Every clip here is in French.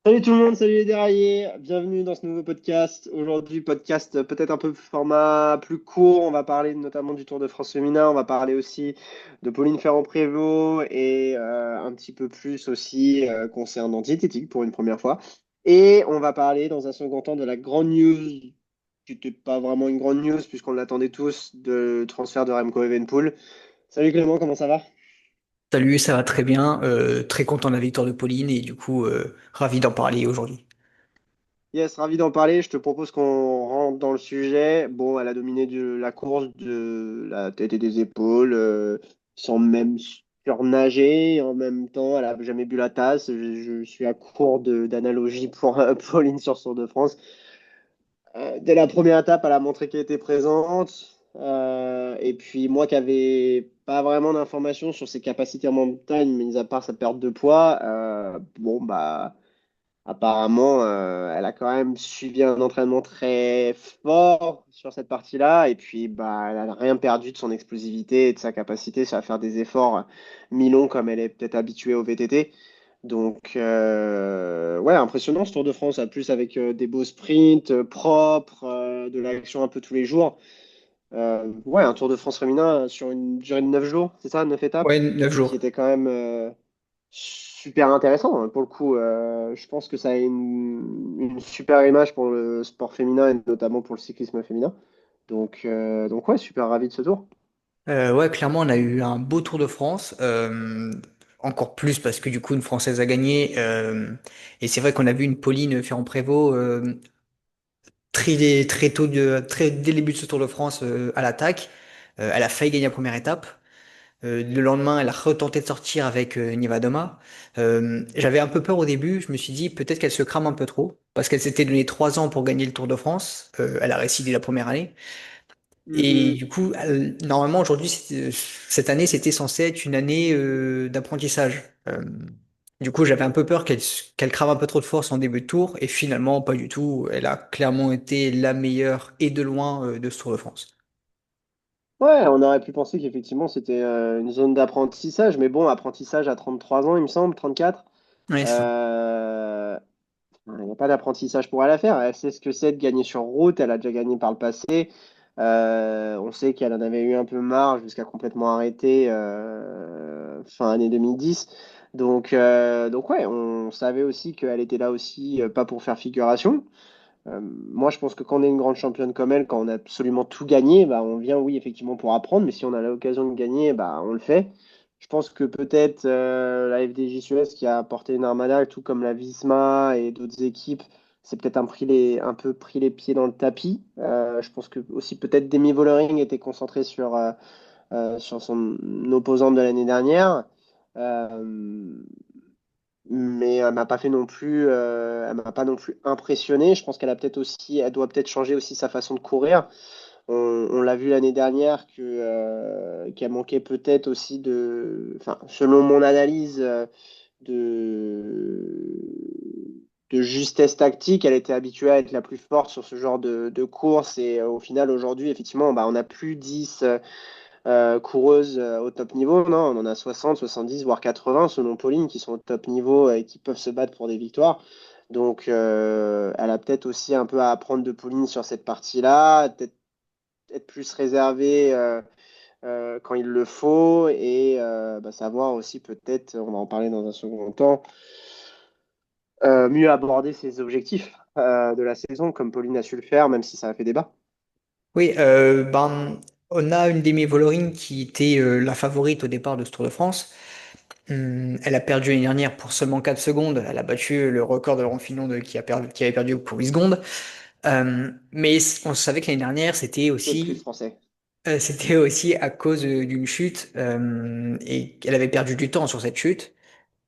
Salut tout le monde, salut les déraillés, bienvenue dans ce nouveau podcast. Aujourd'hui, podcast peut-être un peu format plus court. On va parler notamment du Tour de France féminin. On va parler aussi de Pauline Ferrand-Prévot et un petit peu plus aussi concernant diététique pour une première fois. Et on va parler dans un second temps de la grande news, qui n'était pas vraiment une grande news puisqu'on l'attendait tous, de transfert de Remco Evenepoel. Salut Clément, comment ça va? Salut, ça va très bien. Très content de la victoire de Pauline et du coup ravi d'en parler aujourd'hui. Yes, ravi d'en parler. Je te propose qu'on rentre dans le sujet. Bon, elle a dominé la course de la tête et des épaules, sans même surnager. En même temps, elle a jamais bu la tasse. Je suis à court d'analogie pour Pauline sur Tour de France. Dès la première étape, elle a montré qu'elle était présente. Et puis moi qui avais pas vraiment d'informations sur ses capacités en montagne, mis à part sa perte de poids, bon bah. Apparemment, elle a quand même suivi un entraînement très fort sur cette partie-là, et puis bah, elle n'a rien perdu de son explosivité et de sa capacité à faire des efforts mi-longs comme elle est peut-être habituée au VTT. Donc, ouais, impressionnant ce Tour de France, en plus avec des beaux sprints propres, de l'action un peu tous les jours. Ouais, un Tour de France féminin sur une durée de 9 jours, c'est ça, 9 étapes, Ouais, 9 jours. qui était quand même super intéressant hein, pour le coup. Je pense que ça a une super image pour le sport féminin et notamment pour le cyclisme féminin. Donc ouais, super ravi de ce tour. Ouais, clairement, on a eu un beau Tour de France. Encore plus parce que du coup, une Française a gagné. Et c'est vrai qu'on a vu une Pauline Ferrand-Prévot très tôt, dès le début de ce Tour de France à l'attaque. Elle a failli gagner la première étape. Le lendemain, elle a retenté de sortir avec Nivadoma. J'avais un peu peur au début. Je me suis dit peut-être qu'elle se crame un peu trop parce qu'elle s'était donné 3 ans pour gagner le Tour de France. Elle a réussi dès la première année. Et Mhm. du coup, normalement aujourd'hui, cette année, c'était censé être une année d'apprentissage. Du coup, j'avais un peu peur qu'elle crame un peu trop de force en début de tour, et finalement, pas du tout. Elle a clairement été la meilleure et de loin de ce Tour de France. Ouais, on aurait pu penser qu'effectivement c'était une zone d'apprentissage, mais bon, apprentissage à 33 ans, il me semble, 34. Ouais, c'est ça. Euh, Il n'y a pas d'apprentissage pour elle à faire. Elle sait ce que c'est de gagner sur route. Elle a déjà gagné par le passé. On sait qu'elle en avait eu un peu marre jusqu'à complètement arrêter fin année 2010. Donc ouais, on savait aussi qu'elle était là aussi, pas pour faire figuration. Moi, je pense que quand on est une grande championne comme elle, quand on a absolument tout gagné, bah, on vient, oui, effectivement, pour apprendre, mais si on a l'occasion de gagner, bah, on le fait. Je pense que peut-être la FDJ Suez qui a apporté une armada, tout comme la Visma et d'autres équipes, c'est peut-être un peu pris les pieds dans le tapis. Je pense que aussi peut-être Demi Vollering était concentré sur son opposante de l'année dernière. Euh, mais elle m'a pas fait non plus, elle m'a pas non plus impressionné. Je pense qu'elle a peut-être aussi, elle doit peut-être changer aussi sa façon de courir. On l'a vu l'année dernière qu'elle manquait peut-être aussi enfin, selon mon analyse, de justesse tactique. Elle était habituée à être la plus forte sur ce genre de course et au final aujourd'hui, effectivement, bah, on n'a plus 10 coureuses au top niveau. Non, on en a 60, 70, voire 80 selon Pauline qui sont au top niveau et qui peuvent se battre pour des victoires. Donc, elle a peut-être aussi un peu à apprendre de Pauline sur cette partie-là, peut-être être plus réservée quand il le faut et bah, savoir aussi peut-être, on va en parler dans un second temps, mieux aborder ses objectifs de la saison comme Pauline a su le faire, même si ça a fait débat. Oui, ben, on a une Demi Vollering qui était la favorite au départ de ce Tour de France. Elle a perdu l'année dernière pour seulement 4 secondes. Elle a battu le record de Laurent Fignon qui avait perdu pour 8 secondes. Mais on savait que l'année dernière, C'est plus français. c'était aussi à cause d'une chute et qu'elle avait perdu du temps sur cette chute.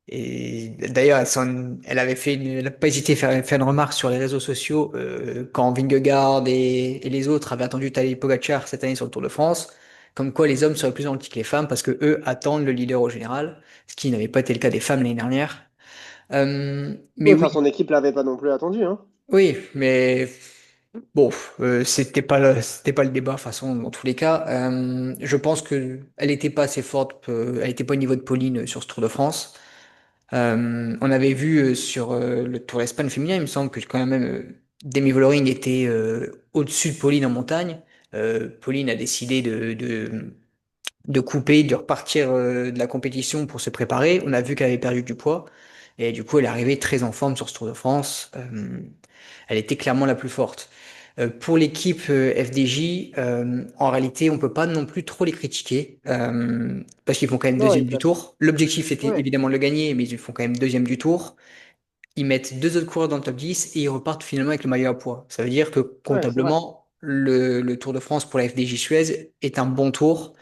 Et d'ailleurs, elle a pas hésité à faire une remarque sur les réseaux sociaux quand Vingegaard et les autres avaient attendu Tadej Pogacar cette année sur le Tour de France, comme quoi les hommes seraient plus gentils que les femmes parce que eux attendent le leader au général, ce qui n'avait pas été le cas des femmes l'année dernière. Mais Oui, enfin, oui, son équipe l'avait pas non plus attendu, hein. oui, mais bon, c'était pas le débat, de toute façon, dans tous les cas. Je pense que elle était pas assez forte, elle était pas au niveau de Pauline sur ce Tour de France. On avait vu sur le Tour d'Espagne féminin, il me semble que quand même Demi Vollering était au-dessus de Pauline en montagne. Pauline a décidé de couper, de repartir de la compétition pour se préparer. On a vu qu'elle avait perdu du poids et du coup elle est arrivée très en forme sur ce Tour de France. Elle était clairement la plus forte. Pour l'équipe FDJ, en réalité, on peut pas non plus trop les critiquer parce qu'ils font quand même Non, deuxième il du place. tour. L'objectif était Ouais, évidemment de le gagner, mais ils font quand même deuxième du tour. Ils mettent deux autres coureurs dans le top 10 et ils repartent finalement avec le maillot à poids. Ça veut dire que ouais, c'est vrai. comptablement, le Tour de France pour la FDJ Suez est un bon tour.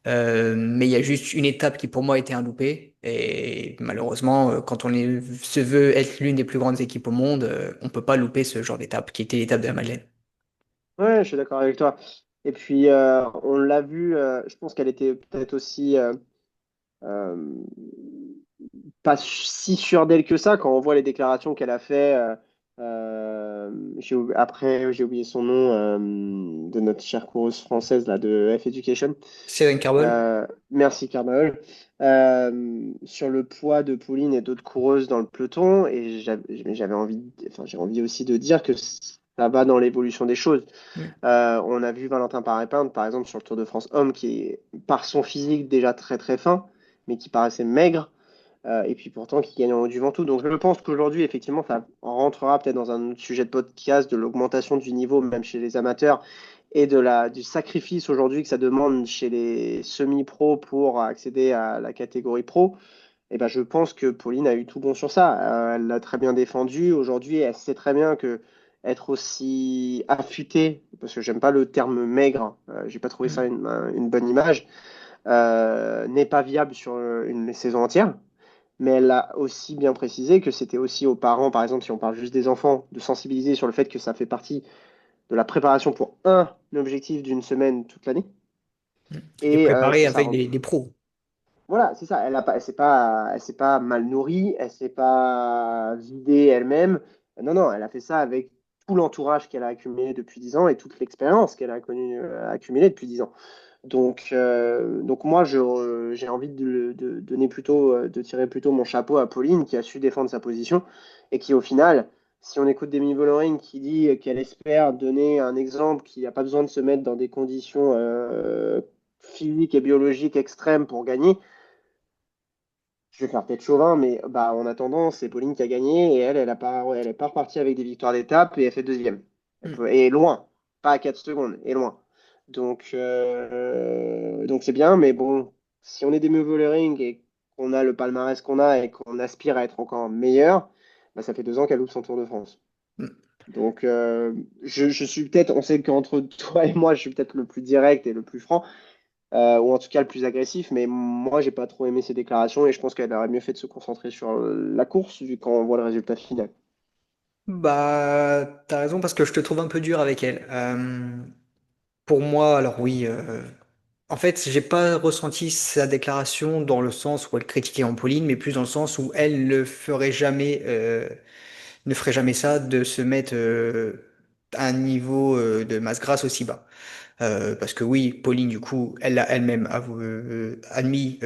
Mais il y a juste une étape qui pour moi était un loupé. Et malheureusement, quand se veut être l'une des plus grandes équipes au monde, on peut pas louper ce genre d'étape qui était l'étape de la Madeleine. Ouais, je suis d'accord avec toi. Et puis, on l'a vu, je pense qu'elle était peut-être aussi euh, pas si sûre d'elle que ça quand on voit les déclarations qu'elle a fait. Après, j'ai oublié son nom de notre chère coureuse française là, de F Education. Cédric Carbol. Merci Carmel. Sur le poids de Pauline et d'autres coureuses dans le peloton, et j'avais envie, enfin, j'ai envie aussi de dire que ça va dans l'évolution des choses. Mm. On a vu Valentin Paré-Peindre, par exemple, sur le Tour de France homme, qui est par son physique déjà très très fin, mais qui paraissait maigre, et puis pourtant qui gagne en haut du Ventoux. Donc je pense qu'aujourd'hui, effectivement, ça rentrera peut-être dans un autre sujet de podcast, de l'augmentation du niveau, même chez les amateurs, et du sacrifice aujourd'hui que ça demande chez les semi-pros pour accéder à la catégorie pro. Et ben, je pense que Pauline a eu tout bon sur ça. Elle l'a très bien défendu. Aujourd'hui, elle sait très bien que être aussi affûtée, parce que j'aime pas le terme maigre, j'ai pas trouvé ça Mm. une bonne image, n'est pas viable sur une saison entière. Mais elle a aussi bien précisé que c'était aussi aux parents, par exemple, si on parle juste des enfants, de sensibiliser sur le fait que ça fait partie de la préparation pour un objectif d'une semaine toute l'année. Mm. Et Et préparé que ça avec des pros. voilà, c'est ça. Elle s'est pas mal nourrie, elle s'est pas vidée elle-même. Non, non, elle a fait ça avec tout l'entourage qu'elle a accumulé depuis 10 ans et toute l'expérience qu'elle a accumulée depuis 10 ans. Donc moi, j'ai envie de donner plutôt, de tirer plutôt mon chapeau à Pauline qui a su défendre sa position et qui, au final, si on écoute Demi Vollering qui dit qu'elle espère donner un exemple, qu'il n'y a pas besoin de se mettre dans des conditions physiques et biologiques extrêmes pour gagner, je vais faire peut-être chauvin, mais bah, en attendant, c'est Pauline qui a gagné et elle est pas repartie avec des victoires d'étape et elle fait deuxième. Mm. Et loin, pas à 4 secondes, et loin. Donc c'est bien, mais bon, si on est des mauvais ring et qu'on a le palmarès qu'on a et qu'on aspire à être encore meilleur, bah, ça fait 2 ans qu'elle loupe son Tour de France. Mm. Donc je suis peut-être, on sait qu'entre toi et moi, je suis peut-être le plus direct et le plus franc ou en tout cas le plus agressif. Mais moi, j'ai pas trop aimé ses déclarations et je pense qu'elle aurait mieux fait de se concentrer sur la course vu quand on voit le résultat final. Bah, t'as raison parce que je te trouve un peu dur avec elle. Pour moi, alors oui, en fait, j'ai pas ressenti sa déclaration dans le sens où elle critiquait Pauline, mais plus dans le sens où elle ne ferait jamais ça de se mettre à un niveau de masse grasse aussi bas. Parce que oui, Pauline, du coup, elle l'a elle-même admis,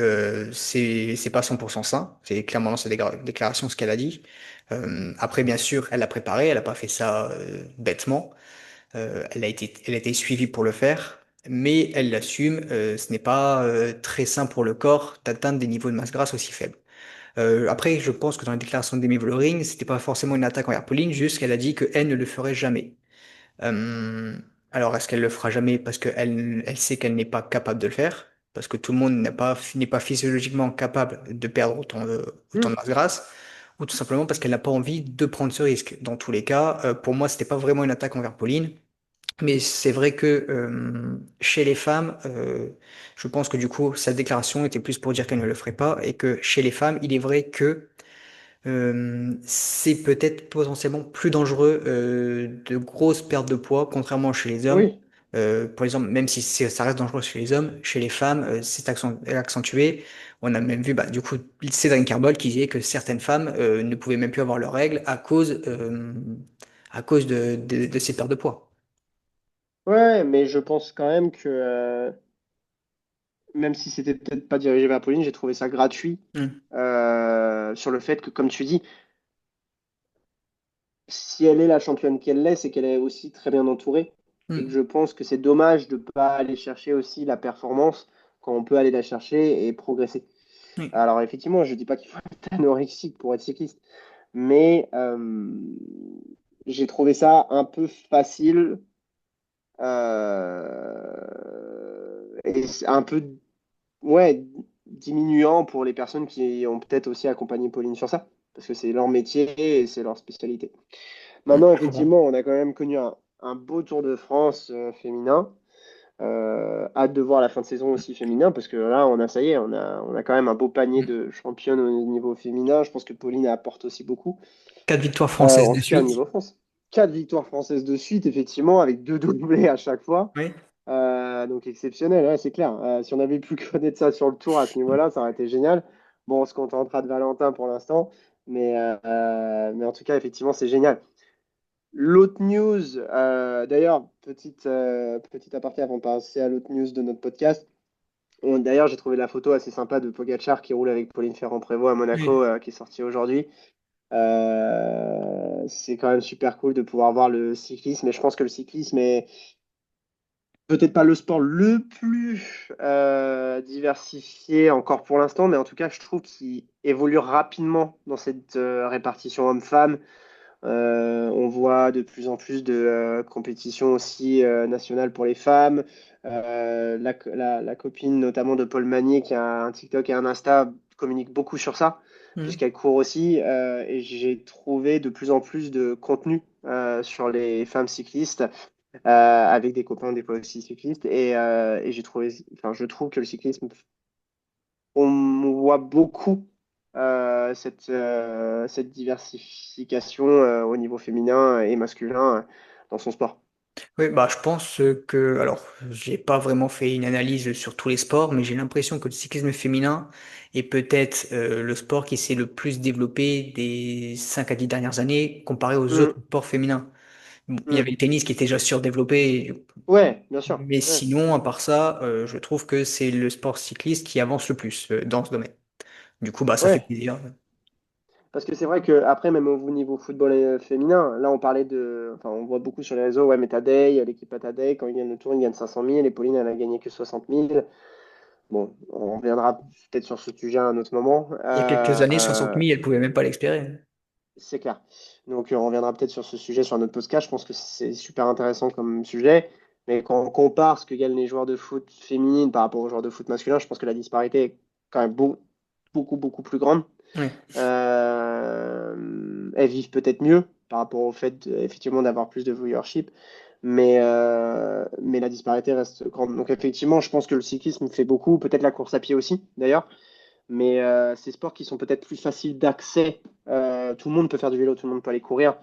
c'est pas 100% sain. C'est clairement dans sa déclaration ce qu'elle a dit. Après, bien sûr, elle l'a préparé, elle a pas fait ça bêtement. Elle a été suivie pour le faire, mais elle l'assume. Ce n'est pas très sain pour le corps d'atteindre des niveaux de masse grasse aussi faibles. Après, je pense que dans la déclaration d'Amy Vollering, c'était pas forcément une attaque envers Pauline, juste qu'elle a dit qu'elle ne le ferait jamais. Euh, alors, est-ce qu'elle le fera jamais parce elle sait qu'elle n'est pas capable de le faire? Parce que tout le monde n'est pas physiologiquement capable de perdre autant Hmm. de masse grasse, ou tout simplement parce qu'elle n'a pas envie de prendre ce risque. Dans tous les cas, pour moi, c'était pas vraiment une attaque envers Pauline. Mais c'est vrai que chez les femmes, je pense que du coup, sa déclaration était plus pour dire qu'elle ne le ferait pas, et que chez les femmes, il est vrai que c'est peut-être potentiellement plus dangereux de grosses pertes de poids, contrairement chez les hommes. Oui, Pour exemple, même si ça reste dangereux chez les hommes, chez les femmes, c'est accentué. On a même vu, bah, du coup, Cédric Carbol qui disait que certaines femmes ne pouvaient même plus avoir leurs règles à cause de ces pertes de poids. ouais, mais je pense quand même que même si c'était peut-être pas dirigé vers Pauline, j'ai trouvé ça gratuit. Hmm. sur le fait que, comme tu dis, si elle est la championne qu'elle est, c'est qu'elle est aussi très bien entourée. Et que Mm. je pense que c'est dommage de ne pas aller chercher aussi la performance quand on peut aller la chercher et progresser. Oui. Alors effectivement, je ne dis pas qu'il faut être anorexique pour être cycliste, mais j'ai trouvé ça un peu facile et c'est un peu ouais, diminuant pour les personnes qui ont peut-être aussi accompagné Pauline sur ça, parce que c'est leur métier et c'est leur spécialité. Mm, Maintenant, je comprends. effectivement, on a quand même connu un beau Tour de France féminin. Hâte de voir la fin de saison aussi féminin, parce que là, ça y est, on a quand même un beau panier Mm. de championnes au niveau féminin. Je pense que Pauline apporte aussi beaucoup, 4 victoires françaises en de tout cas au suite. niveau France. Quatre victoires françaises de suite, effectivement, avec deux doublés à chaque fois. Oui. Donc exceptionnel, ouais, c'est clair. Si on avait pu connaître ça sur le tour à ce niveau-là, ça aurait été génial. Bon, on se contentera de Valentin pour l'instant, mais en tout cas, effectivement, c'est génial. L'autre news, d'ailleurs, petite aparté avant de passer à l'autre news de notre podcast. D'ailleurs, j'ai trouvé la photo assez sympa de Pogacar qui roule avec Pauline Ferrand-Prévot à Monaco, Oui. qui est sortie aujourd'hui. C'est quand même super cool de pouvoir voir le cyclisme, et je pense que le cyclisme est peut-être pas le sport le plus diversifié encore pour l'instant, mais en tout cas, je trouve qu'il évolue rapidement dans cette répartition homme-femme. On voit de plus en plus de compétitions aussi nationales pour les femmes. La copine notamment de Paul Magnier, qui a un TikTok et un Insta, communique beaucoup sur ça, Mm. puisqu'elle court aussi. Et j'ai trouvé de plus en plus de contenu sur les femmes cyclistes, avec des copains des fois aussi cyclistes. Et je trouve que le cyclisme, on voit beaucoup cette diversification au niveau féminin et masculin dans son sport. Oui, bah, je pense que, alors, j'ai pas vraiment fait une analyse sur tous les sports, mais j'ai l'impression que le cyclisme féminin est peut-être le sport qui s'est le plus développé des 5 à 10 dernières années comparé aux autres Mm, sports féminins. Bon, il y avait mm. le tennis qui était déjà surdéveloppé, Ouais, bien sûr. mais Ouais. sinon, à part ça, je trouve que c'est le sport cycliste qui avance le plus dans ce domaine. Du coup, bah, ça fait Ouais. plaisir. Parce que c'est vrai que après, même au niveau football féminin, là on parlait enfin on voit beaucoup sur les réseaux, ouais, mais Tadej, l'équipe à Tadej, quand il gagne le tour, il gagne 500 000, et Pauline, elle a gagné que 60 000. Bon, on reviendra peut-être sur ce sujet à un autre moment. Il y a quelques années, 60 000, elle pouvait même pas l'expérimenter. C'est clair. Donc, on reviendra peut-être sur ce sujet sur un autre podcast. Je pense que c'est super intéressant comme sujet. Mais quand on compare ce que gagnent les joueurs de foot féminines par rapport aux joueurs de foot masculins, je pense que la disparité est quand même beaucoup plus grande. Oui, Elles vivent peut-être mieux par rapport au fait, effectivement, d'avoir plus de viewership. Mais la disparité reste grande. Donc, effectivement, je pense que le cyclisme fait beaucoup. Peut-être la course à pied aussi, d'ailleurs. Mais ces sports qui sont peut-être plus faciles d'accès, tout le monde peut faire du vélo, tout le monde peut aller courir.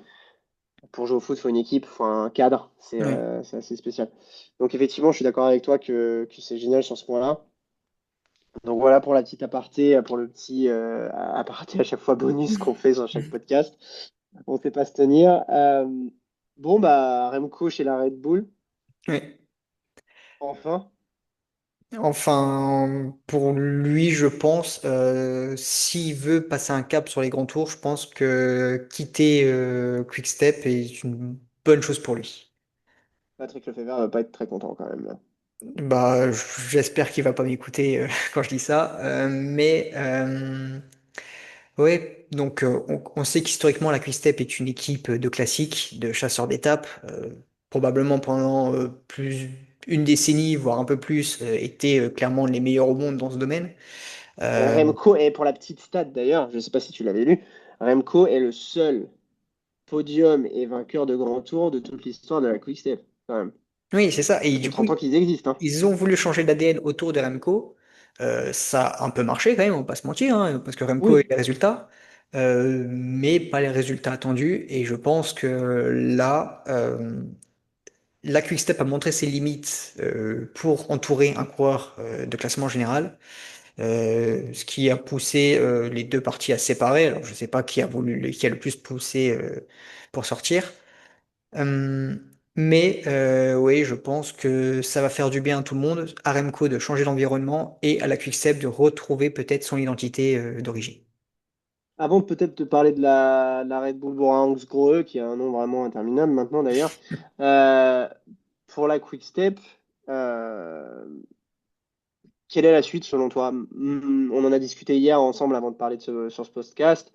Pour jouer au foot, il faut une équipe, il faut un cadre, oui. c'est assez spécial. Donc effectivement, je suis d'accord avec toi que c'est génial sur ce point-là. Donc voilà pour la petite aparté, pour le petit aparté à chaque fois bonus qu'on fait sur chaque podcast. On ne sait pas se tenir. Bon, bah Remco chez la Red Bull, Oui. enfin. Enfin, pour lui, je pense, s'il veut passer un cap sur les grands tours, je pense que quitter Quick-Step est une bonne chose pour lui. Patrick Lefebvre va pas être très content quand même là. Bah, j'espère qu'il va pas m'écouter quand je dis ça, mais ouais. Donc, on sait qu'historiquement, la Quick-Step est une équipe de classiques, de chasseurs d'étapes, probablement pendant plus une décennie, voire un peu plus, étaient clairement les meilleurs au monde dans ce domaine. Euh, Remco, et pour la petite stat d'ailleurs, je ne sais pas si tu l'avais lu, Remco est le seul podium et vainqueur de grand tour de toute l'histoire de la Quick Step, quand même. Oui, c'est ça. Et Ça fait du coup, 30 ans qu'ils existent, hein. ils ont voulu changer l'ADN autour de Remco. Ça a un peu marché quand même, on va pas se mentir, hein, parce que Remco a eu Oui, les résultats, mais pas les résultats attendus. Et je pense que là, la Quick-Step a montré ses limites pour entourer un coureur de classement général, ce qui a poussé les deux parties à se séparer. Alors, je sais pas qui a le plus poussé pour sortir. Euh, mais oui, je pense que ça va faire du bien à tout le monde, à Remco de changer d'environnement et à la Quick-Step de retrouver peut-être son identité d'origine. Avant de peut-être te parler de la Red Bull Grohe, qui a un nom vraiment interminable maintenant d'ailleurs, euh, pour la Quick Step, euh, quelle est la suite selon toi? On en a discuté hier ensemble avant de parler sur ce podcast.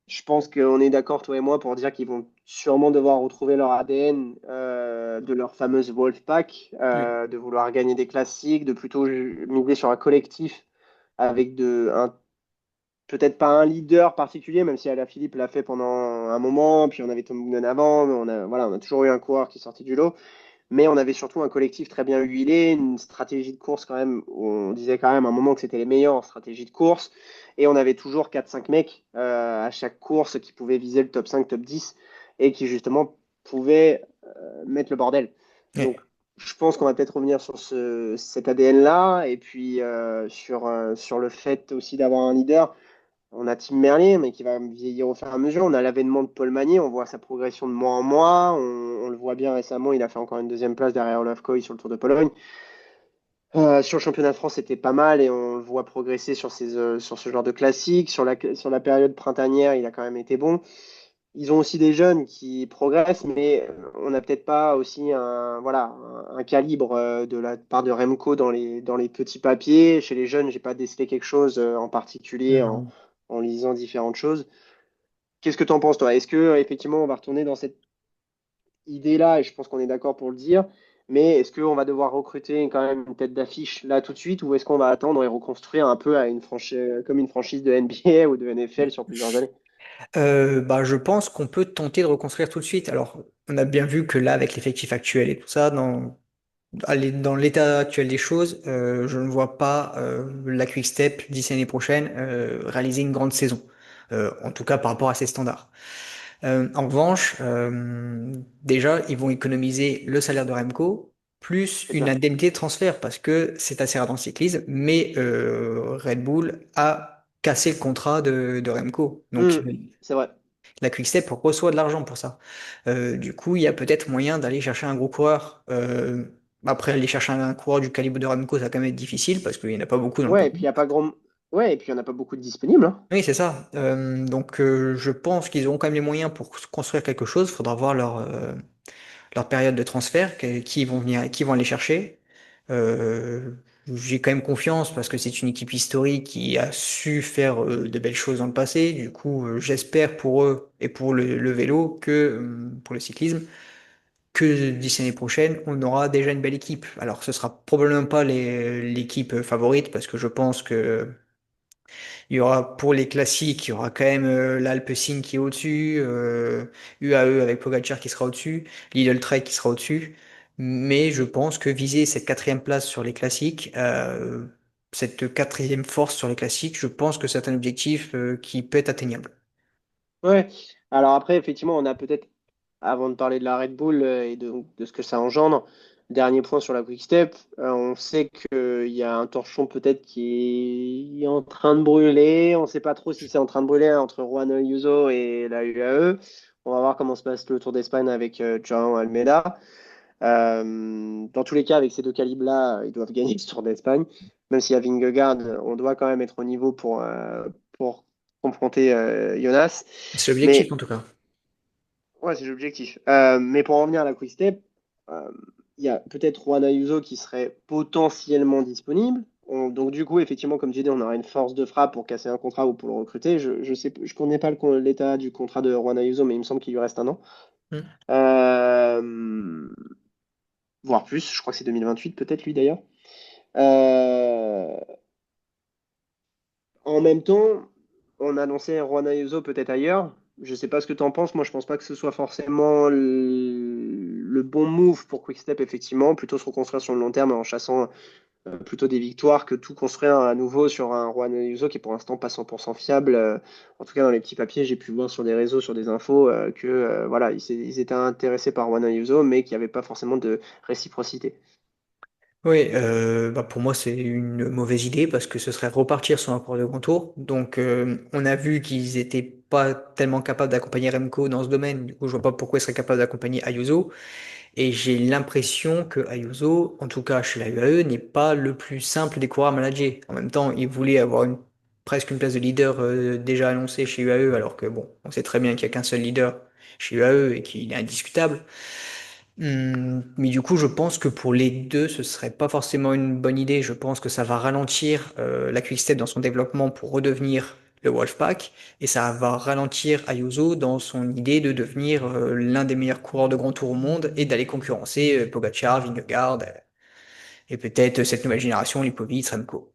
Je pense qu'on est d'accord, toi et moi, pour dire qu'ils vont sûrement devoir retrouver leur ADN de leur fameuse Wolfpack, Oui. de vouloir gagner des classiques, de plutôt miser sur un collectif avec peut-être pas un leader particulier, même si Alaphilippe l'a fait pendant un moment, puis on avait Tom Boonen avant, mais voilà, on a toujours eu un coureur qui sortait du lot. Mais on avait surtout un collectif très bien huilé, une stratégie de course quand même, où on disait quand même à un moment que c'était les meilleurs en stratégie de course. Et on avait toujours 4-5 mecs à chaque course qui pouvaient viser le top 5, top 10 et qui justement pouvaient mettre le bordel. Donc Ouais. je pense qu'on va peut-être revenir sur cet ADN-là et puis sur le fait aussi d'avoir un leader. On a Tim Merlier, mais qui va vieillir au fur et à mesure. On a l'avènement de Paul Magny, on voit sa progression de mois en mois. On le voit bien récemment, il a fait encore une deuxième place derrière Olaf Koy sur le Tour de Pologne. Sur le championnat de France, c'était pas mal et on le voit progresser sur ce genre de classique. Sur la période printanière, il a quand même été bon. Ils ont aussi des jeunes qui progressent, mais on n'a peut-être pas aussi voilà, un calibre de la part de Remco dans les petits papiers. Chez les jeunes, j'ai pas décelé quelque chose en particulier Non. en lisant différentes choses. Qu'est-ce que tu en penses, toi? Est-ce que effectivement on va retourner dans cette idée-là, et je pense qu'on est d'accord pour le dire, mais est-ce qu'on va devoir recruter quand même une tête d'affiche là tout de suite, ou est-ce qu'on va attendre et reconstruire un peu comme une franchise de NBA ou de NFL sur plusieurs années? Bah, je pense qu'on peut tenter de reconstruire tout de suite. Alors, on a bien vu que là, avec l'effectif actuel et tout ça, dans l'état actuel des choses, je ne vois pas la Quick Step d'ici l'année prochaine réaliser une grande saison. En tout cas par rapport à ses standards. En revanche, déjà, ils vont économiser le salaire de Remco plus C'est une clair. indemnité de transfert parce que c'est assez rare dans le cyclisme, mais Red Bull a cassé le contrat de Remco. Donc, Hmm, c'est vrai. la Quick-Step reçoit de l'argent pour ça. Du coup, il y a peut-être moyen d'aller chercher un gros coureur. Après, aller chercher un coureur du calibre de Remco, ça va quand même être difficile parce qu'il n'y en a pas beaucoup dans le Ouais, et puis il peloton. y a pas grand. Ouais, et puis il n'y en a pas beaucoup de disponibles, hein. Oui, c'est ça. Donc, je pense qu'ils auront quand même les moyens pour construire quelque chose. Il faudra voir leur période de transfert, qui vont venir, qui vont aller chercher. Euh, j'ai quand même confiance parce que c'est une équipe historique qui a su faire de belles choses dans le passé. Du coup, j'espère pour eux et pour le vélo pour le cyclisme, que d'ici l'année prochaine, on aura déjà une belle équipe. Alors, ce sera probablement pas l'équipe favorite parce que je pense que il y aura pour les classiques, il y aura quand même l'Alpecin qui est au-dessus, UAE avec Pogacar qui sera au-dessus, Lidl Trek qui sera au-dessus. Mais je pense que viser cette quatrième place sur les classiques, cette quatrième force sur les classiques, je pense que c'est un objectif qui peut être atteignable. Ouais. Alors après, effectivement, on a peut-être, avant de parler de la Red Bull et de ce que ça engendre, dernier point sur la Quick Step, on sait qu'il y a un torchon peut-être qui est en train de brûler. On ne sait pas trop si c'est en train de brûler entre Juan Ayuso et la UAE. On va voir comment se passe le Tour d'Espagne avec Joan Almeida. Dans tous les cas, avec ces deux calibres-là, ils doivent gagner ce Tour d'Espagne. Même si à Vingegaard, on doit quand même être au niveau pour confronter Jonas. C'est l'objectif Mais en tout cas. ouais, c'est l'objectif. Mais pour en venir à la Quick Step, euh, il y a peut-être Juan Ayuso qui serait potentiellement disponible. Donc du coup, effectivement, comme tu dis, on aura une force de frappe pour casser un contrat ou pour le recruter. Je connais pas l'état du contrat de Juan Ayuso, mais il me semble qu'il lui reste un an. Hmm. Euh, Voire plus, je crois que c'est 2028 peut-être lui d'ailleurs. Euh, En même temps, on annonçait Juan Ayuso peut-être ailleurs. Je sais pas ce que tu en penses. Moi, je pense pas que ce soit forcément le bon move pour Quickstep, effectivement. Plutôt se reconstruire sur le long terme en chassant plutôt des victoires que tout construire à nouveau sur un Juan Ayuso qui est pour l'instant pas 100% fiable. En tout cas, dans les petits papiers, j'ai pu voir sur des réseaux, sur des infos, que voilà, ils étaient intéressés par Juan Ayuso, mais qu'il n'y avait pas forcément de réciprocité. Oui, bah pour moi c'est une mauvaise idée parce que ce serait repartir sur un cours de grand tour. Donc on a vu qu'ils étaient pas tellement capables d'accompagner Remco dans ce domaine. Du coup, je vois pas pourquoi ils seraient capables d'accompagner Ayuso. Et j'ai l'impression que Ayuso, en tout cas chez la UAE, n'est pas le plus simple des coureurs à manager. En même temps, il voulait avoir une presque une place de leader déjà annoncée chez UAE, alors que bon, on sait très bien qu'il n'y a qu'un seul leader chez UAE et qu'il est indiscutable. Mais du coup, je pense que pour les deux, ce serait pas forcément une bonne idée. Je pense que ça va ralentir la Quick-Step dans son développement pour redevenir le Wolfpack, et ça va ralentir Ayuso dans son idée de devenir l'un des meilleurs coureurs de grand tour au monde et d'aller concurrencer Pogacar, Vingegaard et peut-être cette nouvelle génération, Lipovic, Remco.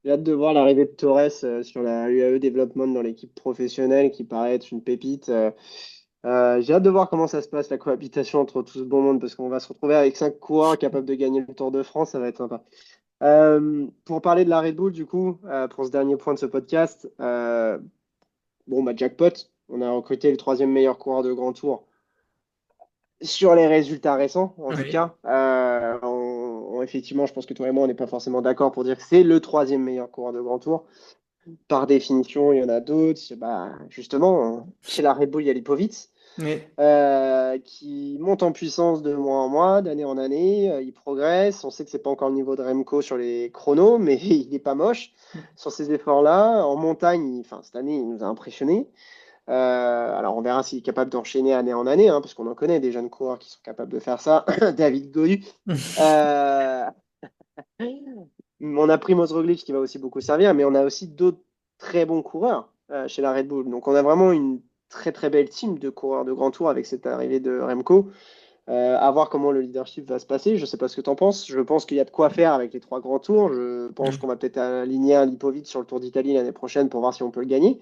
J'ai hâte de voir l'arrivée de Torres sur la UAE Development dans l'équipe professionnelle qui paraît être une pépite. J'ai hâte de voir comment ça se passe, la cohabitation entre tout ce bon monde, parce qu'on va se retrouver avec 5 coureurs capables de gagner le Tour de France, ça va être sympa. Pour parler de la Red Bull, du coup, pour ce dernier point de ce podcast, bon, bah, jackpot, on a recruté le troisième meilleur coureur de Grand Tour sur les résultats récents, en tout Oui. cas. Effectivement, je pense que toi et moi, on n'est pas forcément d'accord pour dire que c'est le troisième meilleur coureur de Grand Tour. Par définition, il y en a d'autres. Bah, justement, chez la Red Bull, il y a Lipovic, Oui. qui monte en puissance de mois en mois, d'année en année. Il progresse. On sait que c'est pas encore le niveau de Remco sur les chronos, mais il n'est pas moche sur ces efforts-là. En montagne, enfin, cette année, il nous a impressionnés. Alors, on verra s'il est capable d'enchaîner année en année, hein, parce qu'on en connaît des jeunes coureurs qui sont capables de faire ça. David Godu. Euh, on a Primoz Roglic qui va aussi beaucoup servir, mais on a aussi d'autres très bons coureurs chez la Red Bull. Donc on a vraiment une très très belle team de coureurs de grand tour avec cette arrivée de Remco. À voir comment le leadership va se passer. Je ne sais pas ce que tu en penses. Je pense qu'il y a de quoi faire avec les 3 grands tours. Je pense qu'on va peut-être aligner un Lipovic sur le Tour d'Italie l'année prochaine pour voir si on peut le gagner.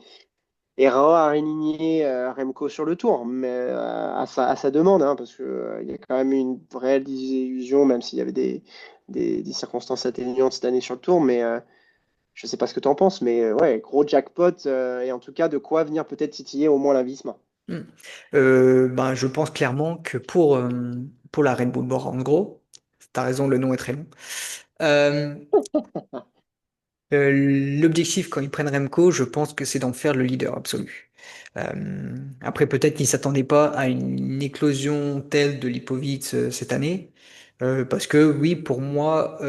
Et Rawa a aligné Remco sur le tour, mais à sa demande, hein, parce qu'il y a quand même eu une vraie désillusion, même s'il y avait des circonstances atténuantes cette année sur le tour. Mais je ne sais pas ce que tu en penses, mais ouais, gros jackpot, et en tout cas de quoi venir peut-être titiller au moins la Visma. Hmm. Ben, je pense clairement que pour la Red Bull Bora, en gros, t'as raison, le nom est très long. Euh, L'objectif quand ils prennent Remco, je pense que c'est d'en faire le leader absolu. Après, peut-être qu'ils s'attendaient pas à une éclosion telle de Lipovic cette année, parce que oui, pour moi,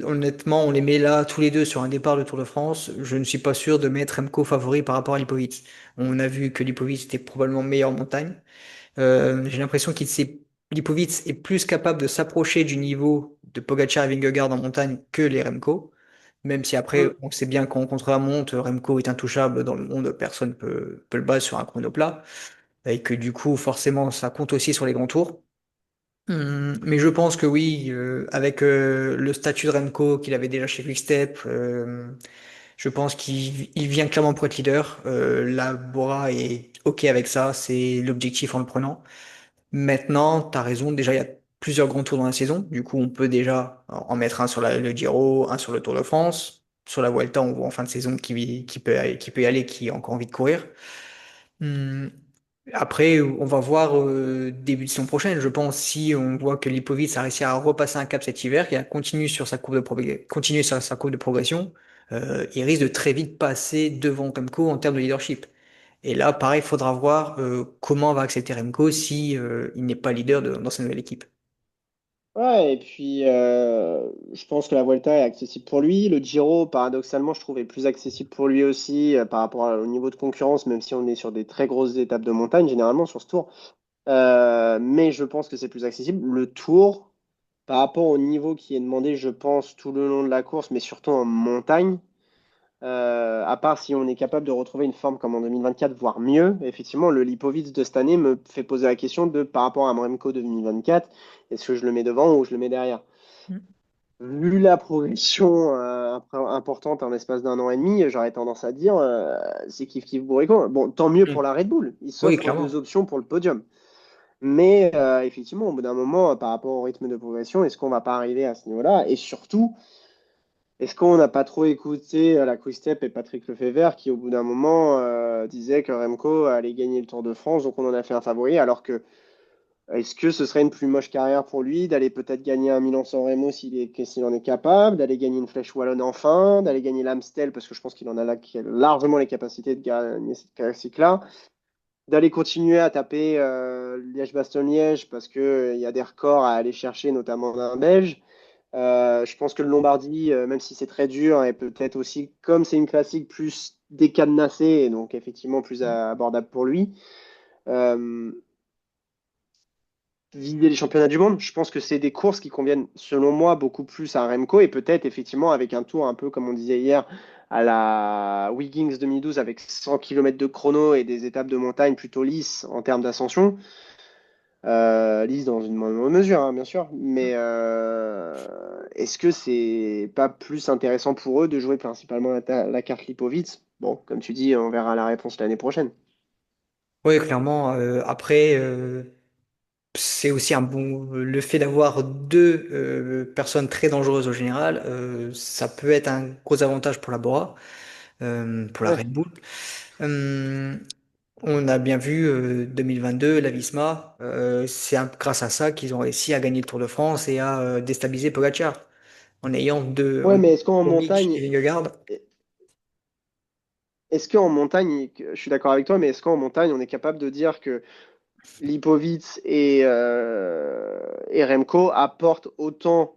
honnêtement, on les met là tous les deux sur un départ de Tour de France. Je ne suis pas sûr de mettre Remco favori par rapport à Lipovic. On a vu que Lipovic était probablement meilleur en montagne. J'ai l'impression Lipovic est plus capable de s'approcher du niveau de Pogacar et Vingegaard en montagne que les Remco. Même si après, Mm. on sait bien qu'en contre-la-montre, Remco est intouchable dans le monde, personne peut le battre sur un chrono plat. Et que du coup, forcément, ça compte aussi sur les grands tours. Mais je pense que oui, avec le statut de Remco qu'il avait déjà chez Quick-Step, je pense qu'il vient clairement pour être leader. La Bora est OK avec ça, c'est l'objectif en le prenant. Maintenant, tu as raison, déjà il y a plusieurs grands tours dans la saison. Du coup, on peut déjà en mettre un sur le Giro, un sur le Tour de France. Sur la Vuelta, on voit en fin de saison qui peut y aller, qui a encore envie de courir. Hum, Après, on va voir début de saison prochaine. Je pense si on voit que Lipovic a réussi à repasser un cap cet hiver, qu'il a continué sur sa continué sur sa courbe de progression, il risque de très vite passer devant Remco en termes de leadership. Et là, pareil, il faudra voir comment va accepter Remco si il n'est pas leader dans sa nouvelle équipe. Ouais, et puis je pense que la Vuelta est accessible pour lui. Le Giro, paradoxalement, je trouve est plus accessible pour lui aussi par rapport au niveau de concurrence, même si on est sur des très grosses étapes de montagne, généralement sur ce tour. Mais je pense que c'est plus accessible. Le Tour, par rapport au niveau qui est demandé, je pense, tout le long de la course, mais surtout en montagne, à part si on est capable de retrouver une forme comme en 2024, voire mieux, effectivement, le Lipovic de cette année me fait poser la question de, par rapport à Remco 2024, est-ce que je le mets devant ou je le mets derrière? Vu la progression importante en l'espace d'un an et demi, j'aurais tendance à dire c'est kiff kiff bourricot. Bon, tant mieux pour Mm. la Red Bull. Il Oui, s'offre deux clairement. options pour le podium. Mais effectivement, au bout d'un moment, par rapport au rythme de progression, est-ce qu'on va pas arriver à ce niveau-là? Et surtout, est-ce qu'on n'a pas trop écouté la Quick-Step et Patrick Lefebvre qui, au bout d'un moment, disait que Remco allait gagner le Tour de France, donc on en a fait un favori, alors que est-ce que ce serait une plus moche carrière pour lui d'aller peut-être gagner un Milan-San Remo s'il en est capable, d'aller gagner une Flèche Wallonne enfin, d'aller gagner l'Amstel parce que je pense qu'il en a largement les capacités de gagner cette classique-là, d'aller continuer à taper Liège-Bastogne-Liège parce qu'il y a des records à aller chercher, notamment d'un Belge. Je pense que le Lombardie, même si c'est très dur, et peut-être aussi, comme c'est une classique plus décadenassée, et donc effectivement plus abordable pour lui, euh, viser les championnats du monde, je pense que c'est des courses qui conviennent, selon moi, beaucoup plus à Remco, et peut-être effectivement avec un tour un peu comme on disait hier à la Wiggins 2012 avec 100 km de chrono et des étapes de montagne plutôt lisses en termes d'ascension. Lise dans une moindre mesure, hein, bien sûr, mais est-ce que c'est pas plus intéressant pour eux de jouer principalement la carte Lipovic? Bon, comme tu dis, on verra la réponse l'année prochaine. Oui, clairement. Après, c'est aussi un bon. Le fait d'avoir deux personnes très dangereuses au général, ça peut être un gros avantage pour la Bora, pour la Ouais, Red Bull. Euh, on a bien vu 2022, la Visma, grâce à ça qu'ils ont réussi à gagner le Tour de France et à déstabiliser Pogacar en ouais, ayant mais est-ce qu'en Roglic montagne, et Vingegaard. est-ce qu'en montagne, je suis d'accord avec toi, mais est-ce qu'en montagne, on est capable de dire que Lipovic et Remco apportent autant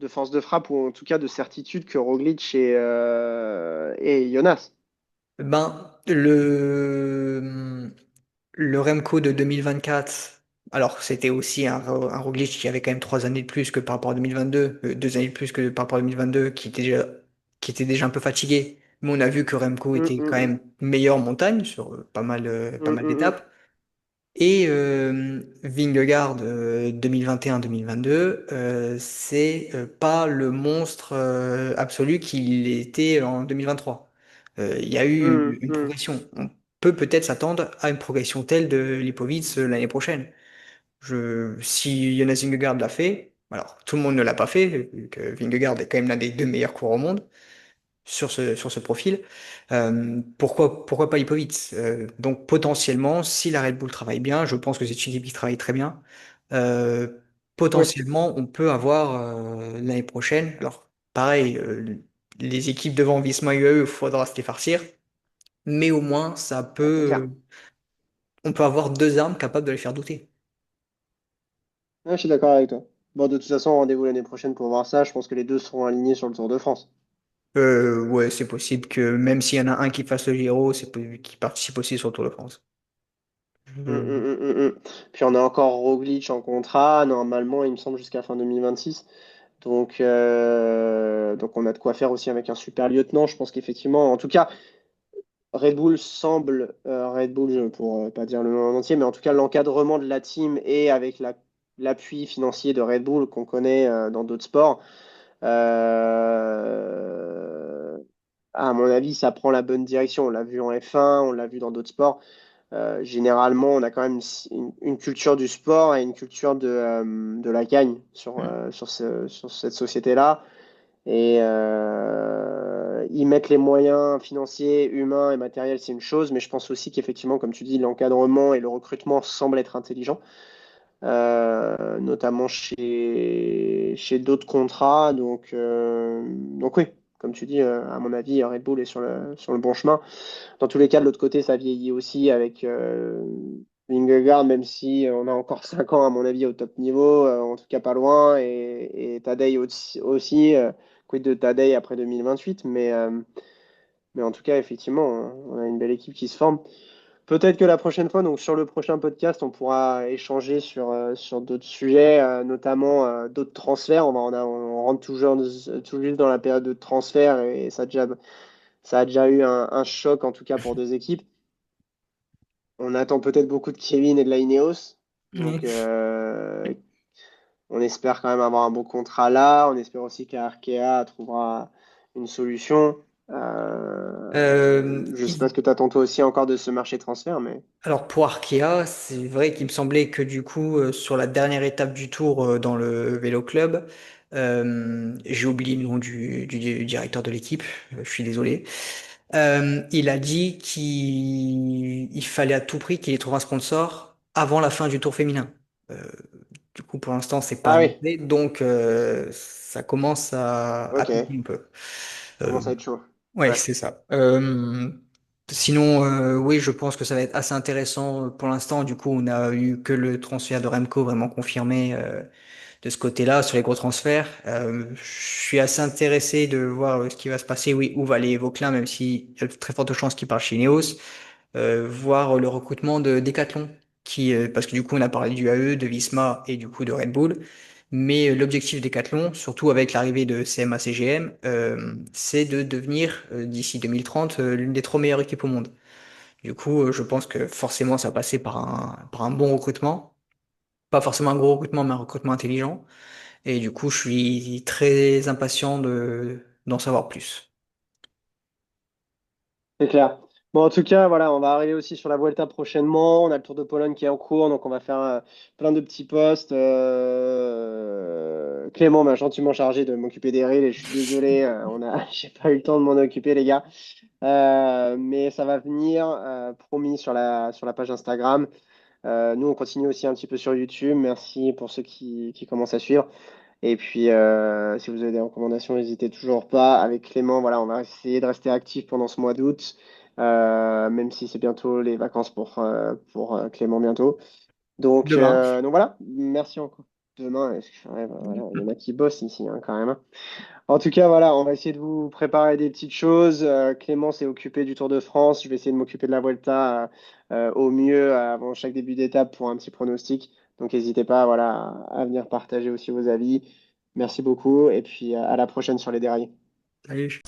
de force de frappe ou en tout cas de certitude que Roglic et Jonas? Ben, le Remco de 2024, alors c'était aussi un Roglic qui avait quand même 3 années de plus que par rapport à 2022, 2 années de plus que par rapport à 2022, qui était déjà un peu fatigué. Mais on a vu que Remco Hum, était quand hum, même meilleur en montagne sur pas hum, mal hum, hum. d'étapes. Et Vingegaard 2021-2022, c'est pas le monstre absolu qu'il était en 2023. Il y a eu Hmm, une hmm. progression. On peut peut-être s'attendre à une progression telle de Lipovic l'année prochaine. Si Jonas Vingegaard l'a fait, alors tout le monde ne l'a pas fait, vu que Vingegaard est quand même l'un des deux meilleurs coureurs au monde sur ce profil. Pourquoi pas Lipovic? Donc potentiellement, si la Red Bull travaille bien, je pense que c'est une équipe qui travaille très bien, euh, Oui, potentiellement on peut avoir l'année prochaine. Alors pareil, les équipes devant Visma et UAE, il faudra se les farcir, mais au moins ah, c'est clair. on peut avoir deux armes capables de les faire douter. Ah, je suis d'accord avec toi. Bon, de toute façon, rendez-vous l'année prochaine pour voir ça. Je pense que les deux seront alignés sur le Tour de France. Ouais, c'est possible que même s'il y en a un qui fasse le Giro, qu'il participe aussi sur le Tour de France. Puis on a encore Roglic en contrat, normalement, il me semble, jusqu'à fin 2026. Donc on a de quoi faire aussi avec un super lieutenant. Je pense qu'effectivement, en tout cas, Red Bull semble, Red Bull, pour pas dire le nom en entier, mais en tout cas, l'encadrement de la team et avec l'appui financier de Red Bull qu'on connaît dans d'autres sports. Euh, à mon avis, ça prend la bonne direction. On l'a vu en F1, on l'a vu dans d'autres sports. Généralement, on a quand même une culture du sport et une culture de la gagne sur cette société-là. Et y mettre les moyens financiers, humains et matériels, c'est une chose, mais je pense aussi qu'effectivement, comme tu dis, l'encadrement et le recrutement semblent être intelligents, notamment chez d'autres contrats. Donc oui, comme tu dis, à mon avis, Red Bull est sur le bon chemin. Dans tous les cas, de l'autre côté, ça vieillit aussi avec Vingegaard, même si on a encore 5 ans, à mon avis, au top niveau, en tout cas pas loin, et Tadej aussi, quid de Tadej après 2028, mais en tout cas, effectivement, on a une belle équipe qui se forme. Peut-être que la prochaine fois, donc sur le prochain podcast, on pourra échanger sur d'autres sujets, notamment d'autres transferts. On rentre tout juste dans la période de transfert et ça a déjà eu un choc, en tout cas pour deux équipes. On attend peut-être beaucoup de Kevin et de la Ineos. Donc, Oui. on espère quand même avoir un bon contrat là. On espère aussi qu'Arkea trouvera une solution. Euh, Je ne sais pas il- ce que tu attends toi aussi encore de ce marché transfert, mais Alors pour Arkea, c'est vrai qu'il me semblait que du coup, sur la dernière étape du tour dans le Vélo Club, j'ai oublié le nom du directeur de l'équipe, je suis désolé. Il a dit qu'il fallait à tout prix qu'il y trouve un sponsor avant la fin du tour féminin. Euh, du coup, pour l'instant, c'est pas ah oui, annoncé, donc ça commence à ok, piquer un peu. Euh, commence à être chaud. Ouais, Ouais. c'est ça. Sinon, oui, je pense que ça va être assez intéressant pour l'instant. Du coup, on a eu que le transfert de Remco vraiment confirmé de ce côté-là, sur les gros transferts. Je suis assez intéressé de voir ce qui va se passer, oui, où va aller Vauclin, même s'il y a de très fortes chances qu'il parte chez Ineos. Voir le recrutement de Decathlon, parce que du coup on a parlé du AE, de Visma et du coup de Red Bull, mais l'objectif Decathlon, surtout avec l'arrivée de CMA-CGM, c'est de devenir d'ici 2030 l'une des 3 meilleures équipes au monde. Du coup, je pense que forcément ça va passer par un bon recrutement, pas forcément un gros recrutement, mais un recrutement intelligent. Et du coup, je suis très impatient d'en savoir plus. C'est clair. Bon, en tout cas, voilà, on va arriver aussi sur la Vuelta prochainement. On a le Tour de Pologne qui est en cours, donc on va faire plein de petits posts. Clément m'a gentiment chargé de m'occuper des reels et je suis désolé, j'ai pas eu le temps de m'en occuper, les gars. Mais ça va venir, promis, sur la page Instagram. Nous, on continue aussi un petit peu sur YouTube. Merci pour ceux qui commencent à suivre. Et puis, si vous avez des recommandations, n'hésitez toujours pas. Avec Clément, voilà, on va essayer de rester actif pendant ce mois d'août, même si c'est bientôt les vacances pour Clément bientôt. Demain. Donc voilà, merci encore. Demain, ouais, bah, voilà, il y en a qui bossent ici, hein, quand même, hein. En tout cas, voilà, on va essayer de vous préparer des petites choses. Clément s'est occupé du Tour de France. Je vais essayer de m'occuper de la Vuelta au mieux avant chaque début d'étape pour un petit pronostic. Donc, n'hésitez pas, voilà, à venir partager aussi vos avis. Merci beaucoup et puis à la prochaine sur les déraillés. Salut.